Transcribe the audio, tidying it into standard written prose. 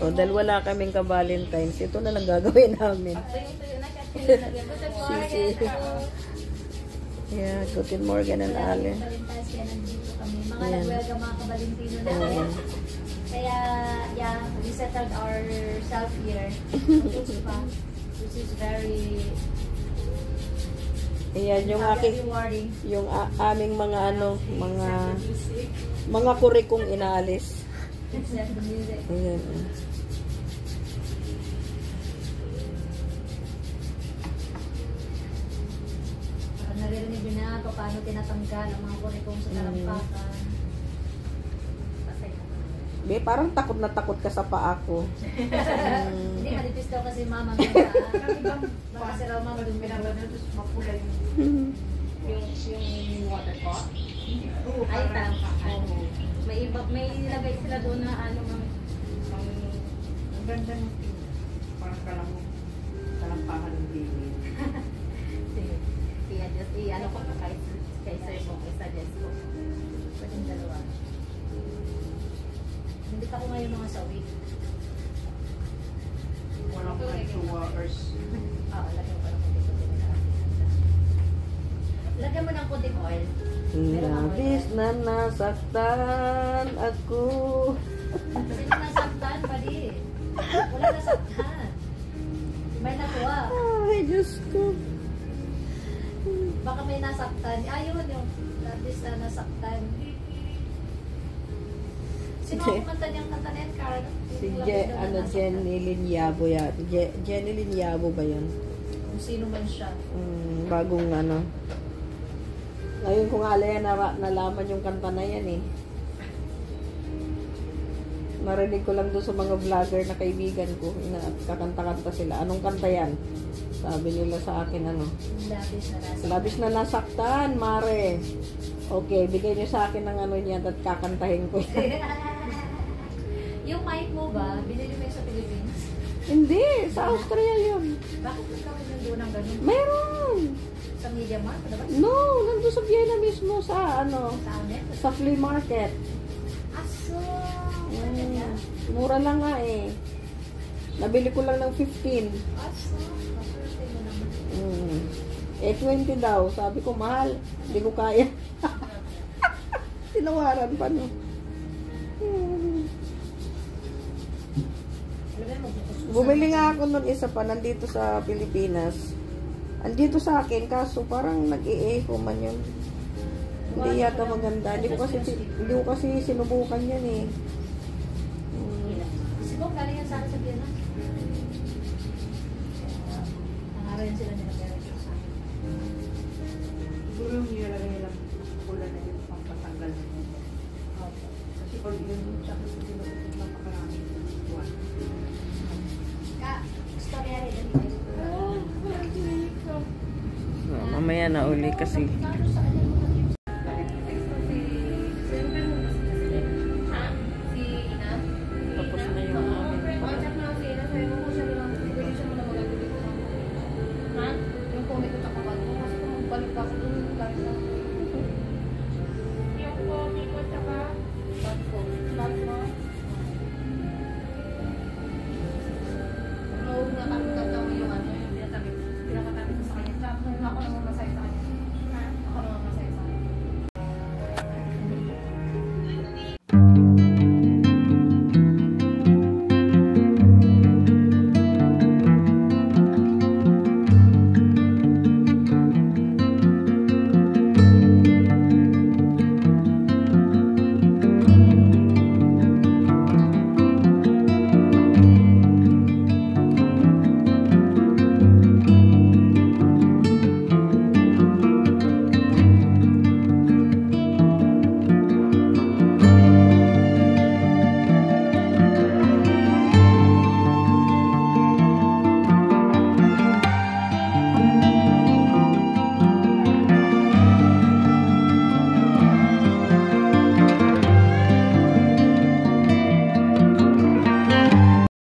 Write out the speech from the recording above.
O, dahil wala kaming ka-Valentine's, ito na lang gagawin namin. Sisi. Yeah, Guten Morgen and Allen. Mga nag-welcome mga ka-Valentino namin. Kaya, yeah, we settled ourselves here. Which is very Ayan, yung aking, rewarding. yung aming mga ano, mga kurikong inaalis. Except the music. Ayan. Naririnig yun na paano tinatanggal ang mga kurikong sa talampakan. Be, parang takot na takot ka sa paa ko. Hindi, manipis daw kasi mama. Baka si raw mama doon pinagawa na tapos mapulay yung water pot. Ay, may nilagay sila doon na ano, ang ganda ng parang kalampakan ng baby. sige, i-ano ko pa kay sir mo, i-suggest ko. Pwedeng dalawa. Hindi ka ko ngayon mga sawi. Walang 2 hours. Lagyan ko ng konting oil. Lagyan mo ng konting oil. Labis na nasaktan ako. Sino nasaktan, pali? Wala nasaktan. May natuwa. Ay, Diyos ko. Baka may nasaktan. Ayun, yung labis na nasaktan. Sino ang kumanta niyang kanta na yan, Carl? Si Jenny Linyabo yan. Jenny Linyabo ba yun? Kung sino man siya. Bagong ano. Ngayon ko nga yan, nalaman yung kanta na yan eh. Narinig ko lang doon sa mga vlogger na kaibigan ko. Kakanta-kanta sila. Anong kanta yan? Sabi nila sa akin ano. Labis na nasaktan. Labis na nasaktan, Mare. Okay, bigay niyo sa akin ng ano niyan at kakantahin ko yan. Yung mic mo ba, binili mo yung sa Philippines? Hindi, sa Austria yun. Bakit nagkawin yung doon ng ganun? Meron! Sa Media Mart? No, nandun sa Vienna mismo sa ano, Sa amin? sa flea market. Aso! Mura lang nga eh. Nabili ko lang ng 15. Aso! Maswerte mo naman. Eh, 20 daw. Sabi ko, mahal. Hindi ko kaya. Tinawaran pa, no? Bumili nga ako nun isa pa, nandito sa Pilipinas. Andito sa akin, kaso parang nag-i-echo man yun. Hindi yata maganda. Hindi ko kasi sinubukan yan eh. Siguro galing yan sa akin sa Vienna. Nangaroon sila nila pero sa akin. Siguro yung nilalagay nilang pula na yun pang patanggal na yun. Kasi pag yun, tsaka sa pinapit na pakarami. Storya rin. Mamaya na uli kasi